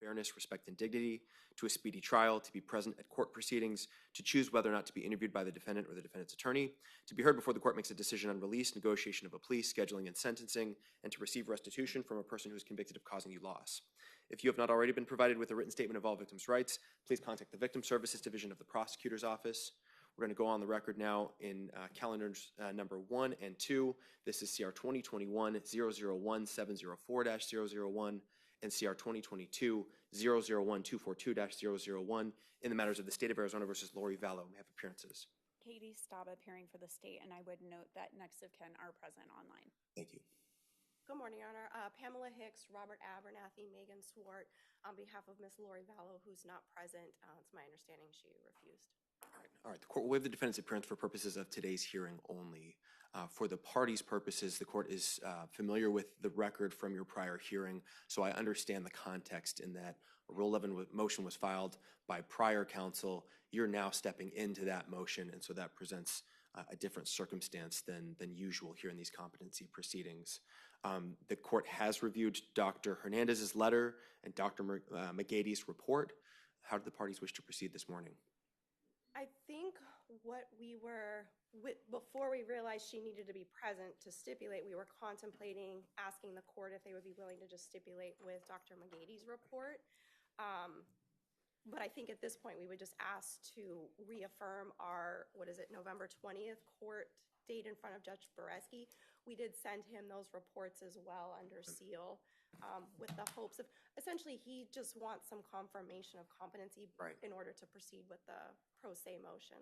fairness, respect, and dignity, to a speedy trial, to be present at court proceedings, to choose whether or not to be interviewed by the defendant or the defendant's attorney, to be heard before the court makes a decision on release, negotiation of a plea, scheduling, and sentencing, and to receive restitution from a person who is convicted of causing you loss. If you have not already been provided with a written statement of all victims' rights, please contact the Victim Services Division of the Prosecutor's Office. We're going to go on the record now in calendars number 1 and 2. This is CR 2021-001-704-001 and CR 2022-001-242-001 in the matters of the State of Arizona versus Lori Vallow. May I have appearances? Katie Staub appearing for the state, and I would note that next of kin are present online. Thank you. Good morning, Your Honor. Pamela Hicks, Robert Abernathy, Megan Swart, on behalf of Ms. Lori Vallow, who's not present. It's my understanding she refused. All right. The court will waive the defendant's appearance for purposes of today's hearing only. For the parties' purposes, the court is familiar with the record from your prior hearing, so I understand the context in that a Rule 11 motion was filed by prior counsel. You're now stepping into that motion, and so that presents a different circumstance than usual here in these competency proceedings. The court has reviewed Dr. Hernandez's letter and Dr. McGady's report. How do the parties wish to proceed this morning? I think what we were, before we realized she needed to be present to stipulate, we were contemplating asking the court if they would be willing to just stipulate with Dr. McGady's report. But I think at this point we would just ask to reaffirm our, November 20th court date in front of Judge Boreski. We did send him those reports as well under seal with the hopes of, essentially he just wants some confirmation of competency in order to proceed with the pro se motion.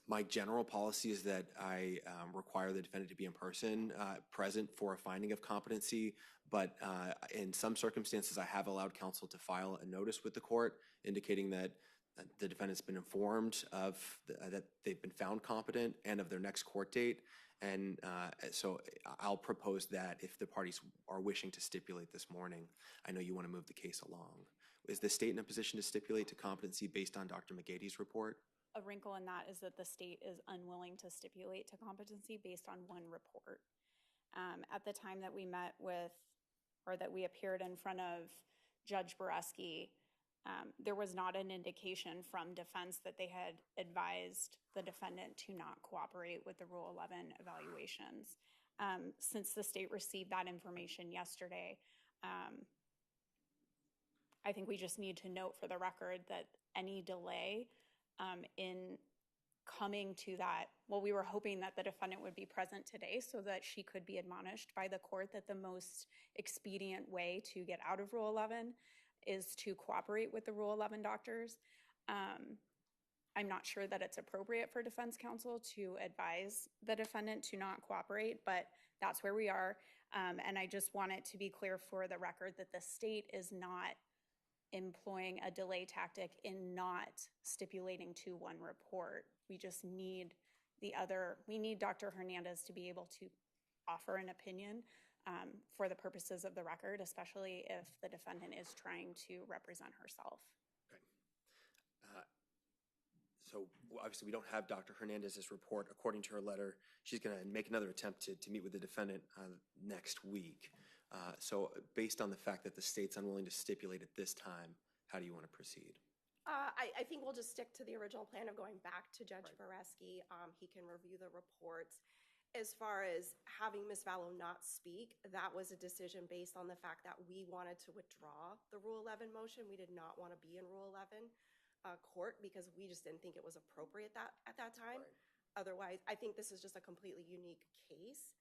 My general policy is that I require the defendant to be in person, present for a finding of competency, but in some circumstances I have allowed counsel to file a notice with the court indicating that the defendant's been informed of that they've been found competent and of their next court date. And so I'll propose that if the parties are wishing to stipulate this morning. I know you want to move the case along. Is the state in a position to stipulate to competency based on Dr. McGady's report? A wrinkle in that is that the state is unwilling to stipulate to competency based on one report. At the time that we met with, or that we appeared in front of Judge Boreski, there was not an indication from defense that they had advised the defendant to not cooperate with the Rule 11 evaluations. Since the state received that information yesterday, I think we just need to note for the record that any delay in coming to that, well, we were hoping that the defendant would be present today so that she could be admonished by the court that the most expedient way to get out of Rule 11 is to cooperate with the Rule 11 doctors. I'm not sure that it's appropriate for defense counsel to advise the defendant to not cooperate, but that's where we are. And I just want it to be clear for the record that the state is not employing a delay tactic in not stipulating to one report. We just need we need Dr. Hernandez to be able to offer an opinion for the purposes of the record, especially if the defendant is trying to represent herself. Okay. So obviously we don't have Dr. Hernandez's report. According to her letter, she's going to make another attempt to meet with the defendant next week. So based on the fact that the state's unwilling to stipulate at this time, how do you want to proceed? I think we'll just stick to the original plan of going back to Judge Boreski. He can review the reports. As far as having Ms. Vallow not speak, that was a decision based on the fact that we wanted to withdraw the Rule 11 motion. We did not want to be in Rule 11 court because we just didn't think it was appropriate at that time. Otherwise, I think this is just a completely unique case.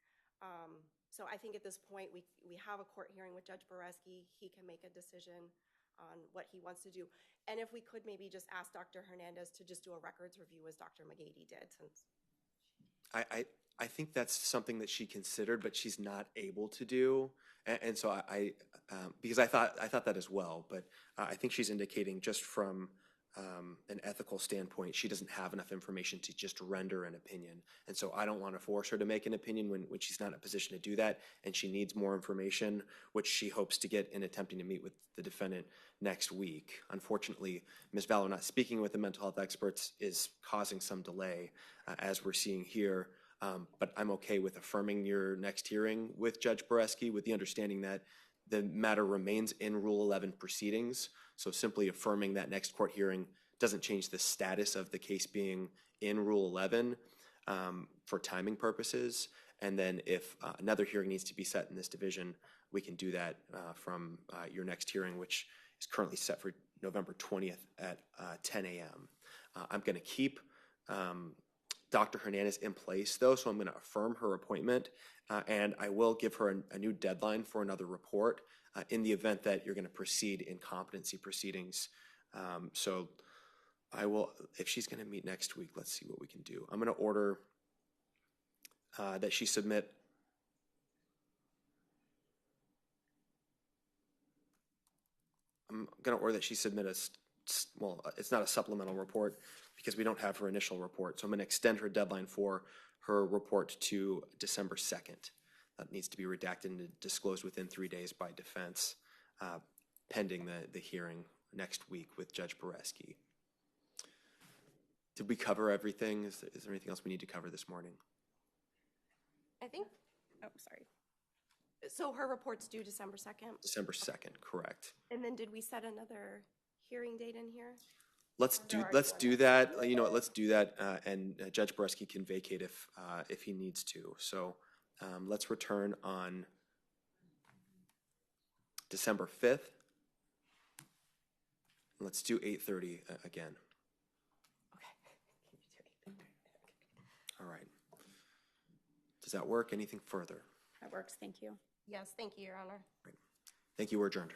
So I think at this point, we have a court hearing with Judge Boreski. He can make a decision on what he wants to do. And if we could maybe just ask Dr. Hernandez to just do a records review as Dr. McGady did. Since I think that's something that she considered, but she's not able to do. And so because I thought that as well, but I think she's indicating just from an ethical standpoint, she doesn't have enough information to just render an opinion. And so I don't want to force her to make an opinion when she's not in a position to do that, and she needs more information, which she hopes to get in attempting to meet with the defendant next week. Unfortunately, Ms. Vallow not speaking with the mental health experts is causing some delay, as we're seeing here. But I'm okay with affirming your next hearing with Judge Boreski with the understanding that the matter remains in Rule 11 proceedings. So simply affirming that next court hearing doesn't change the status of the case being in Rule 11 for timing purposes. And then if another hearing needs to be set in this division, we can do that from your next hearing, which is currently set for November 20th at 10 a.m. I'm going to keep Dr. Hernandez in place, though, so I'm going to affirm her appointment, and I will give her a new deadline for another report in the event that you're going to proceed in competency proceedings. So I will, if she's going to meet next week, let's see what we can do. I'm going to order that she submit well, it's not a supplemental report because we don't have her initial report. So I'm going to extend her deadline for her report to December 2nd. That needs to be redacted and disclosed within 3 days by defense, pending the hearing next week with Judge Boreski. Did we cover everything? Is there anything else we need to cover this morning? I think, Oh, sorry. so her report's due December 2nd? December 2nd, correct. And then did we set another hearing date in here? Let's do that. You know what? Let's do that, and Judge Boreski can vacate if he needs to. So let's return on December 5th. Let's do 8:30 again. Okay. All right. Does that work? Anything further? That works. Thank you. Yes, thank you, Your Honor. Thank you. We're adjourned.